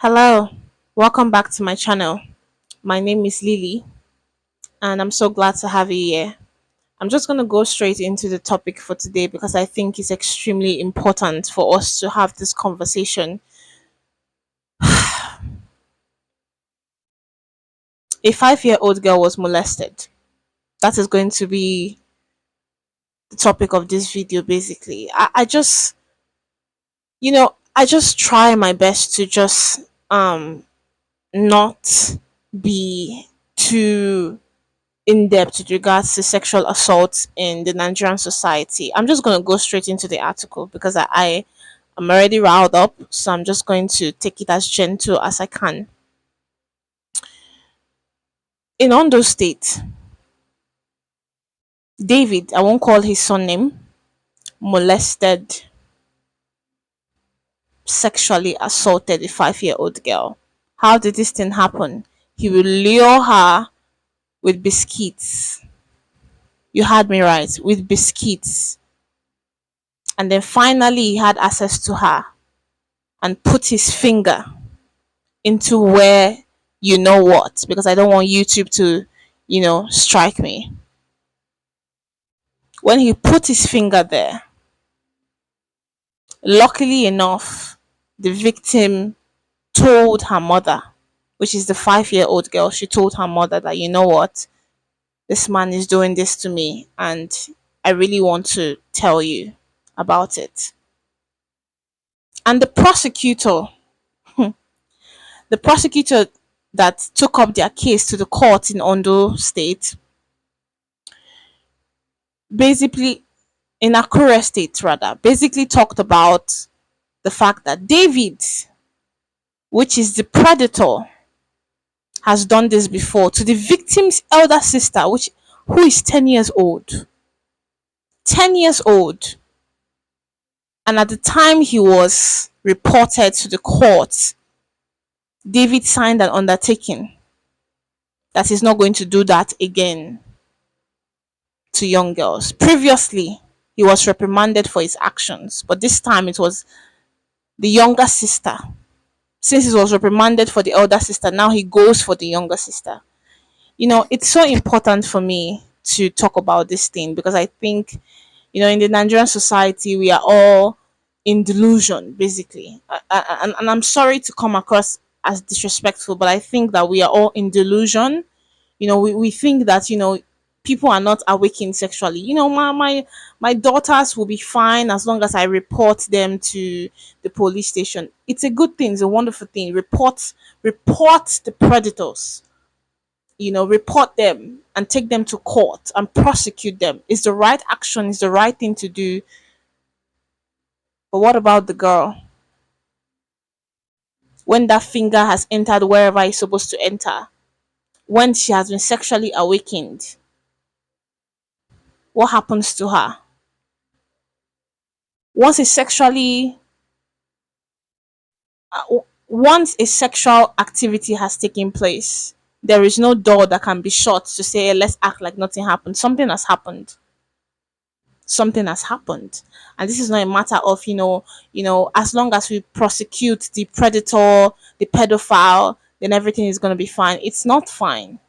Hello, welcome back to my channel. My name is Lily, and I'm so glad to have you here. I'm just going to go straight into the topic for today because I think it's extremely important for us to have this conversation. A 5-year-old girl was molested. That is going to be the topic of this video, basically. I just try my best to just not be too in depth with regards to sexual assault in the Nigerian society. I'm just going to go straight into the article because I am already riled up, so I'm just going to take it as gentle as I can. In Ondo State, David, I won't call his son name, molested, sexually assaulted a 5-year-old girl. How did this thing happen? He will lure her with biscuits. You had me right, with biscuits. And then finally, he had access to her and put his finger into where you know what, because I don't want YouTube to, strike me. When he put his finger there, luckily enough, the victim told her mother, which is the 5-year-old girl, she told her mother that, you know what, this man is doing this to me, and I really want to tell you about it. And the prosecutor that took up their case to the court in Ondo State, basically in Akure State rather, basically talked about the fact that David, which is the predator, has done this before to the victim's elder sister, which who is 10 years old. 10 years old. And at the time he was reported to the court, David signed an undertaking that he's not going to do that again to young girls. Previously, he was reprimanded for his actions, but this time it was the younger sister. Since he was reprimanded for the elder sister, now he goes for the younger sister. It's so important for me to talk about this thing because I think, in the Nigerian society, we are all in delusion, basically. And I'm sorry to come across as disrespectful, but I think that we are all in delusion. We think that people are not awakened sexually. My daughters will be fine as long as I report them to the police station. It's a good thing, it's a wonderful thing. Report the predators. Report them and take them to court and prosecute them. It's the right action, it's the right thing to do. But what about the girl? When that finger has entered wherever it's supposed to enter, when she has been sexually awakened, what happens to her? Once a sexually once a sexual activity has taken place, there is no door that can be shut to say, "Hey, let's act like nothing happened." Something has happened. Something has happened. And this is not a matter of, as long as we prosecute the predator, the pedophile, then everything is going to be fine. It's not fine.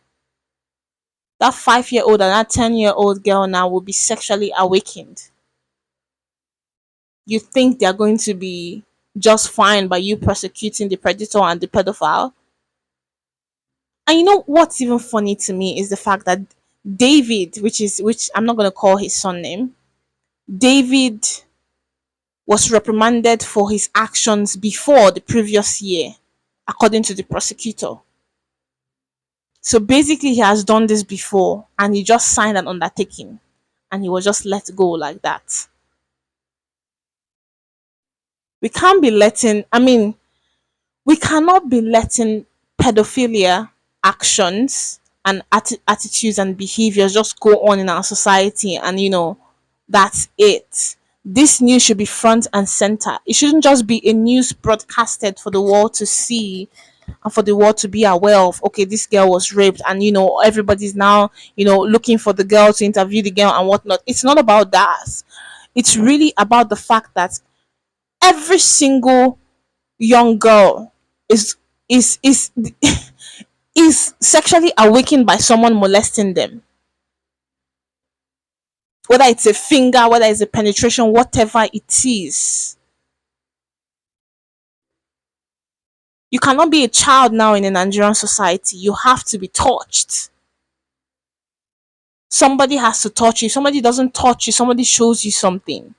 That 5-year-old and that 10-year-old girl now will be sexually awakened. You think they're going to be just fine by you prosecuting the predator and the pedophile? And you know what's even funny to me is the fact that David, which I'm not gonna call his son name, David was reprimanded for his actions before the previous year, according to the prosecutor. So basically he has done this before and he just signed an undertaking and he was just let go like that. We can't be letting I mean we cannot be letting pedophilia actions and attitudes and behaviors just go on in our society and that's it. This news should be front and center. It shouldn't just be a news broadcasted for the world to see and for the world to be aware of. Okay, this girl was raped and everybody's now looking for the girl to interview the girl and whatnot. It's not about that. It's really about the fact that every single young girl is is is sexually awakened by someone molesting them, whether it's a finger, whether it's a penetration, whatever it is. You cannot be a child now in a Nigerian society. You have to be touched. Somebody has to touch you. If somebody doesn't touch you, somebody shows you something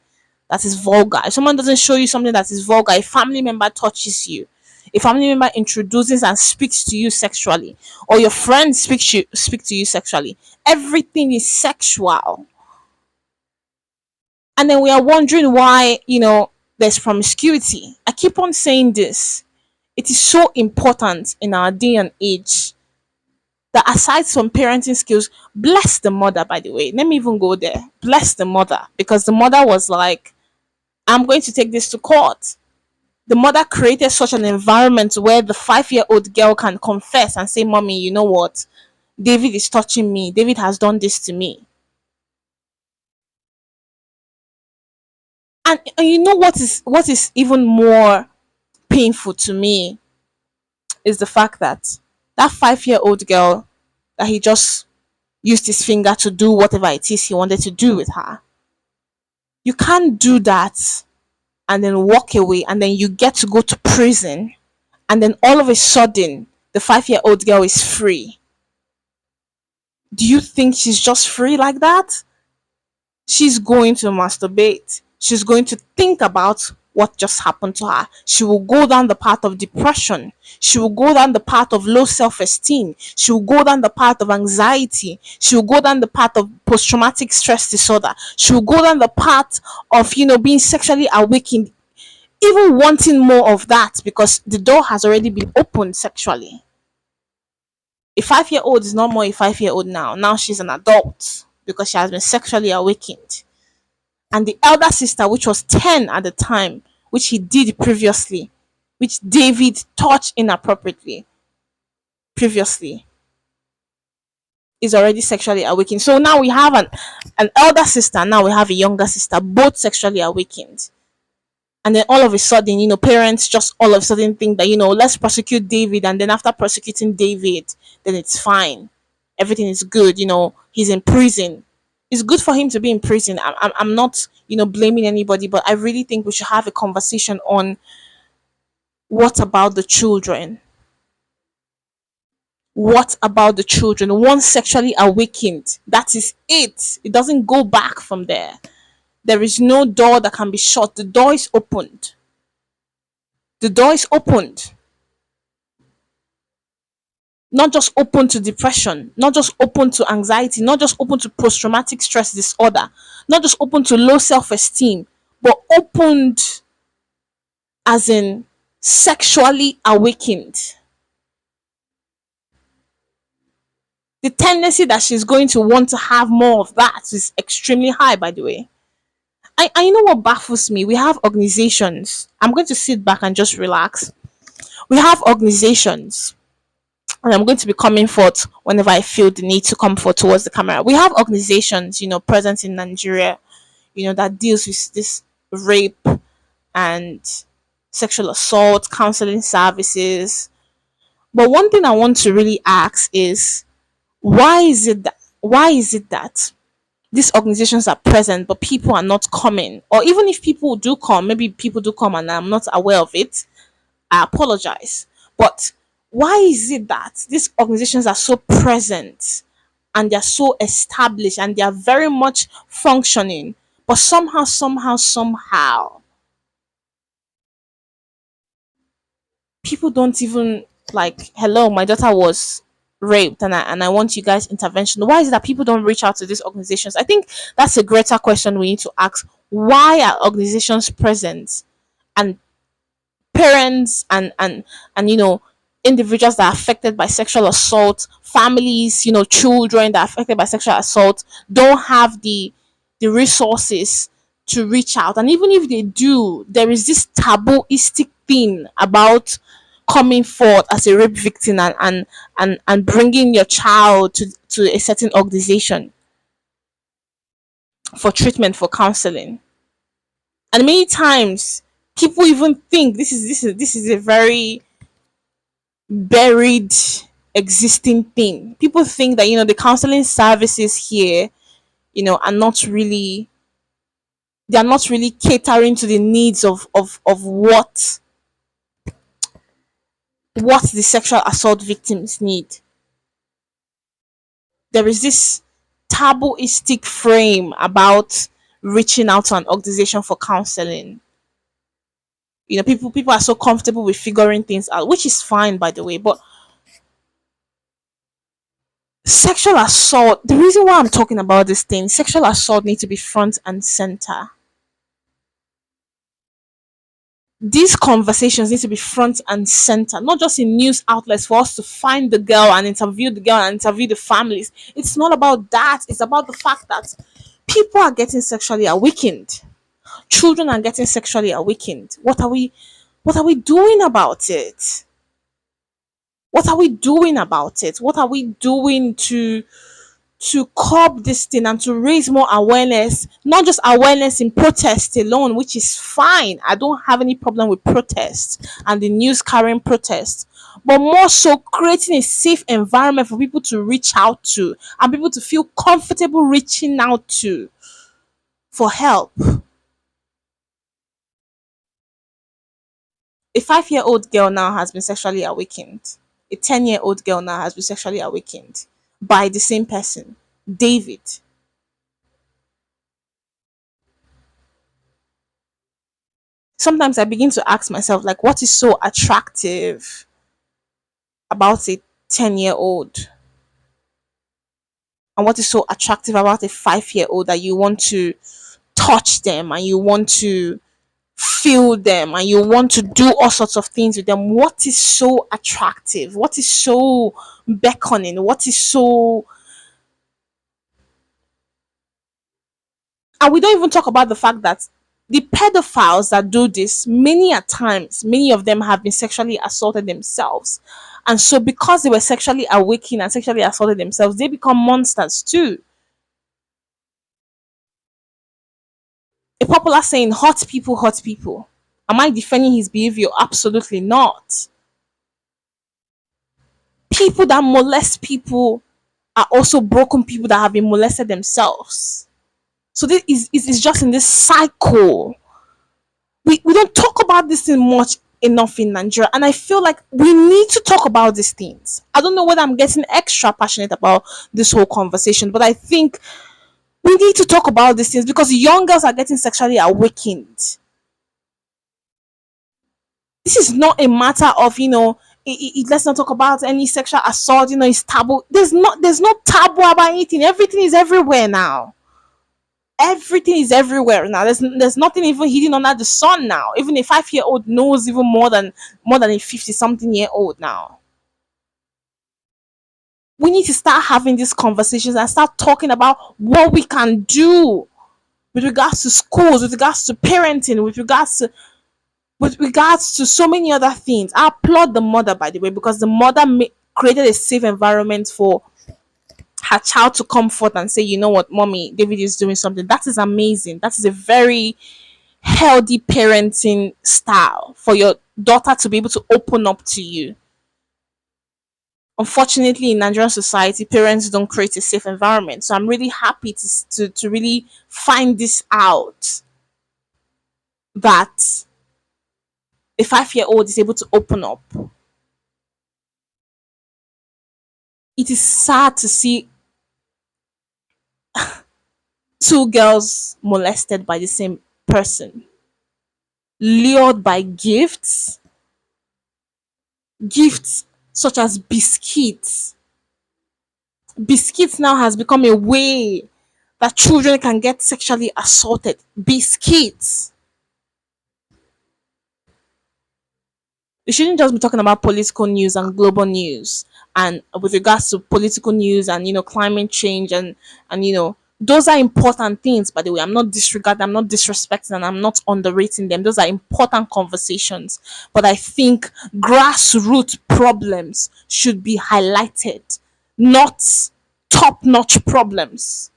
that is vulgar. If someone doesn't show you something that is vulgar, a family member touches you, a family member introduces and speaks to you sexually, or your friend speak to you sexually, everything is sexual. And then we are wondering why, there's promiscuity. I keep on saying this. It is so important in our day and age that aside from parenting skills, bless the mother, by the way. Let me even go there. Bless the mother, because the mother was like, I'm going to take this to court. The mother created such an environment where the 5-year-old girl can confess and say, Mommy, you know what? David is touching me. David has done this to me. And you know what is even more painful to me is the fact that that 5-year-old girl that he just used his finger to do whatever it is he wanted to do with her. You can't do that and then walk away and then you get to go to prison, and then all of a sudden the 5-year-old girl is free. Do you think she's just free like that? She's going to masturbate. She's going to think about what just happened to her. She will go down the path of depression. She will go down the path of low self esteem. She will go down the path of anxiety. She will go down the path of post traumatic stress disorder. She will go down the path of, being sexually awakened, even wanting more of that because the door has already been opened sexually. A 5-year-old is not more a 5-year-old now. Now she's an adult because she has been sexually awakened. And the elder sister, which was 10 at the time, which he did previously, which David touched inappropriately previously, is already sexually awakened. So now we have an elder sister, now we have a younger sister, both sexually awakened. And then all of a sudden, parents just all of a sudden think that, let's prosecute David. And then after prosecuting David, then it's fine. Everything is good. He's in prison. It's good for him to be in prison. I'm not, blaming anybody, but I really think we should have a conversation on what about the children? What about the children? Once sexually awakened, that is it. It doesn't go back from there. There is no door that can be shut. The door is opened. The door is opened. Not just open to depression, not just open to anxiety, not just open to post traumatic stress disorder, not just open to low self esteem, but opened as in sexually awakened. The tendency that she's going to want to have more of that is extremely high, by the way. I know what baffles me. We have organizations. I'm going to sit back and just relax. We have organizations, and I'm going to be coming forth whenever I feel the need to come forth towards the camera. We have organizations, present in Nigeria, that deals with this rape and sexual assault, counseling services. But one thing I want to really ask is why is it that these organizations are present but people are not coming? Or even if people do come, maybe people do come and I'm not aware of it, I apologize. But why is it that these organizations are so present and they're so established and they are very much functioning, but somehow, people don't even like, hello, my daughter was raped and I want you guys intervention. Why is it that people don't reach out to these organizations? I think that's a greater question we need to ask. Why are organizations present and parents and individuals that are affected by sexual assault, families, children that are affected by sexual assault don't have the resources to reach out? And even if they do, there is this tabooistic thing about coming forth as a rape victim and bringing your child to a certain organization for treatment, for counseling. And many times people even think this is a very buried existing thing. People think that the counseling services here, are not really, they are not really catering to the needs of what the sexual assault victims need. There is this tabooistic frame about reaching out to an organization for counseling. People are so comfortable with figuring things out, which is fine, by the way. But sexual assault, the reason why I'm talking about this thing, sexual assault needs to be front and center. These conversations need to be front and center, not just in news outlets for us to find the girl and interview the girl and interview the families. It's not about that. It's about the fact that people are getting sexually awakened. Children are getting sexually awakened. What are we doing about it? What are we doing about it? What are we doing to curb this thing and to raise more awareness, not just awareness in protest alone, which is fine. I don't have any problem with protest and the news carrying protest, but more so creating a safe environment for people to reach out to and people to feel comfortable reaching out to for help. A 5-year-old girl now has been sexually awakened. A 10-year-old girl now has been sexually awakened by the same person, David. Sometimes I begin to ask myself, like, what is so attractive about a 10-year-old? And what is so attractive about a 5-year-old that you want to touch them and you want to feel them and you want to do all sorts of things with them? What is so attractive? What is so beckoning? What is so. And we don't even talk about the fact that the pedophiles that do this, many a times, many of them have been sexually assaulted themselves. And so, because they were sexually awakened and sexually assaulted themselves, they become monsters too. A popular saying, hot people, hot people. Am I defending his behavior? Absolutely not. People that molest people are also broken people that have been molested themselves. So, this is just in this cycle. We don't talk about this thing much enough in Nigeria, and I feel like we need to talk about these things. I don't know whether I'm getting extra passionate about this whole conversation, but I think we need to talk about these things because young girls are getting sexually awakened. This is not a matter of let's not talk about any sexual assault. It's taboo. There's no taboo about anything. Everything is everywhere now. Everything is everywhere now. There's nothing even hidden under the sun now. Even a 5-year-old knows even more than a 50-something-year-old now. We need to start having these conversations and start talking about what we can do with regards to schools, with regards to parenting, with regards to so many other things. I applaud the mother, by the way, because the mother created a safe environment for her child to come forth and say, you know what, mommy, David is doing something. That is amazing. That is a very healthy parenting style for your daughter to be able to open up to you. Unfortunately, in Nigerian society, parents don't create a safe environment. So I'm really happy to really find this out, that a 5-year-old is able to open up. It is sad to see two girls molested by the same person, lured by gifts such as biscuits. Biscuits now has become a way that children can get sexually assaulted. Biscuits. We shouldn't just be talking about political news and global news, and with regards to political news and climate change, and those are important things, by the way. I'm not disrespecting, and I'm not underrating them. Those are important conversations, but I think grassroots problems should be highlighted, not top-notch problems,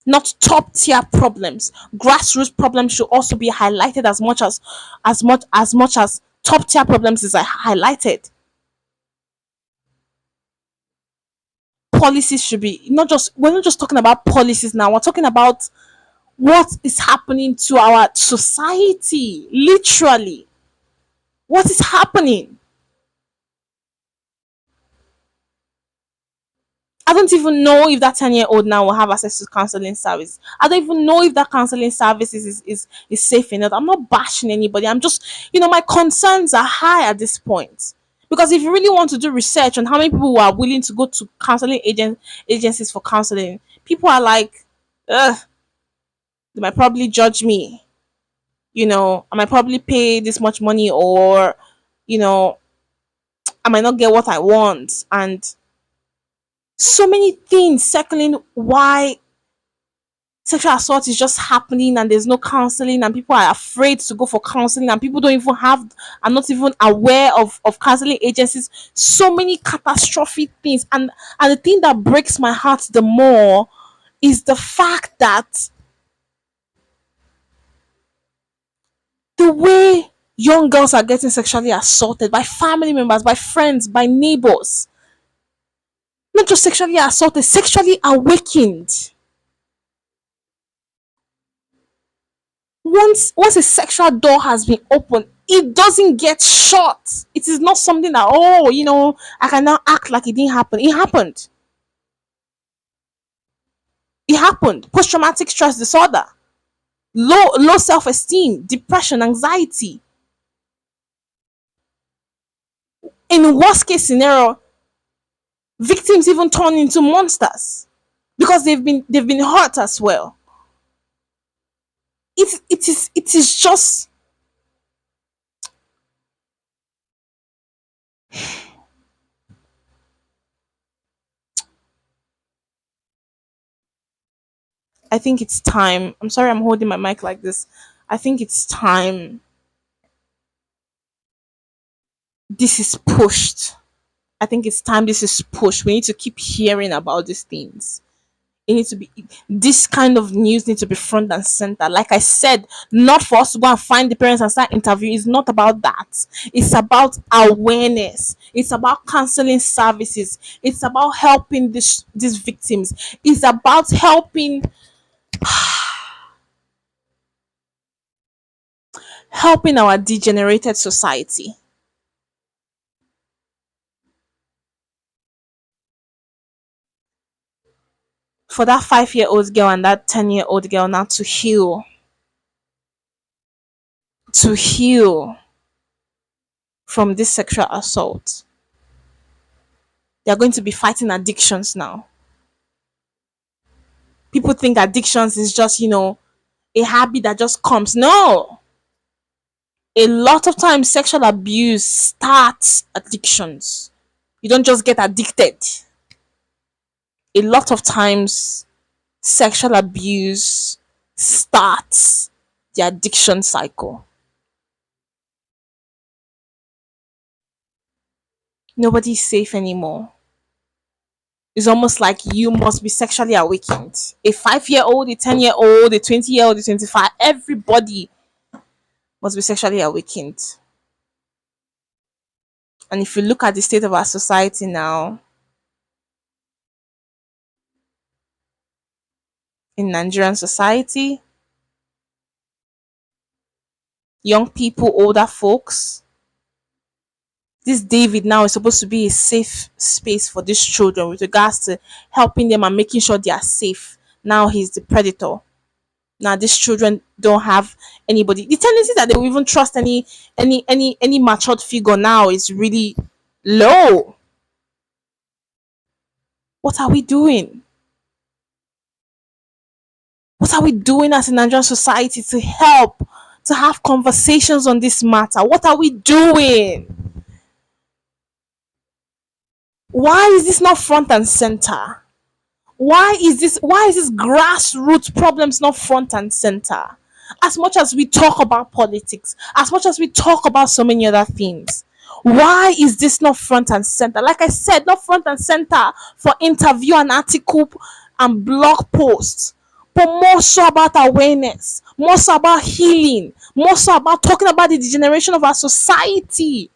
not top tier problems. Grassroots problems should also be highlighted as much as top tier problems is highlighted. policies should be not just, we're not just talking about policies now, we're talking about what is happening to our society, literally. What is happening? I don't even know if that 10-year-old now will have access to counseling service. I don't even know if that counseling service is safe enough. I'm not bashing anybody. I'm just, my concerns are high at this point. Because if you really want to do research on how many people are willing to go to counseling agencies for counseling, people are like, ugh, they might probably judge me. I might probably pay this much money, or, you know, I might not get what I want. And so many things circling why sexual assault is just happening and there's no counseling, and people are afraid to go for counseling, and people don't even have, are not even aware of counseling agencies. So many catastrophic things. And the thing that breaks my heart the more is the fact that the way young girls are getting sexually assaulted by family members, by friends, by neighbors, not just sexually assaulted, sexually awakened. Once a sexual door has been opened, it doesn't get shut. It is not something that, oh, I can now act like it didn't happen. It happened. It happened. Post traumatic stress disorder, low self esteem, depression, anxiety. In worst case scenario, victims even turn into monsters because they've been hurt as well. It is just, I think it's time. I'm sorry I'm holding my mic like this. I think it's time this is pushed. I think it's time this is pushed. We need to keep hearing about these things. It needs to be, this kind of news needs to be front and center. Like I said, not for us to go and find the parents and start interviewing. It's not about that. It's about awareness. It's about counseling services. It's about helping these victims. It's about helping our degenerated society. For that 5-year-old girl and that 10-year-old girl now to heal from this sexual assault. They're going to be fighting addictions now. People think addictions is just, a habit that just comes. No. A lot of times sexual abuse starts addictions. You don't just get addicted. A lot of times sexual abuse starts the addiction cycle. Nobody's safe anymore. It's almost like you must be sexually awakened. A 5-year-old, a 10-year-old, a 20-year-old, a 25, everybody must be sexually awakened. And if you look at the state of our society now, in Nigerian society, young people, older folks, this David now is supposed to be a safe space for these children with regards to helping them and making sure they are safe. Now he's the predator. Now these children don't have anybody. The tendency that they will even trust any matured figure now is really low. What are we doing? What are we doing as a Nigerian society to help to have conversations on this matter? What are we doing? Why is this not front and center? Why is this grassroots problems not front and center? As much as we talk about politics, as much as we talk about so many other things, why is this not front and center? Like I said, not front and center for interview and article and blog posts, but more so about awareness, more so about healing, more so about talking about the degeneration of our society.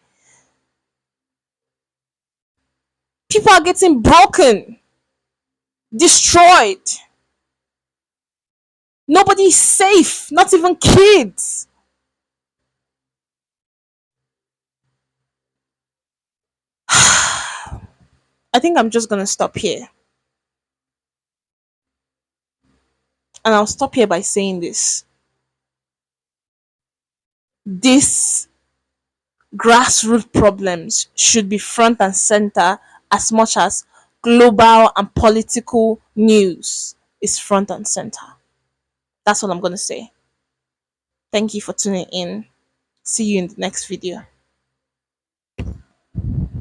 People are getting broken. destroyed. Nobody's safe, not even kids. I think I'm just gonna stop here. And I'll stop here by saying this. These grassroots problems should be front and center as much as global and political news is front and center. That's what I'm gonna say. Thank you for tuning in. See you in the next video.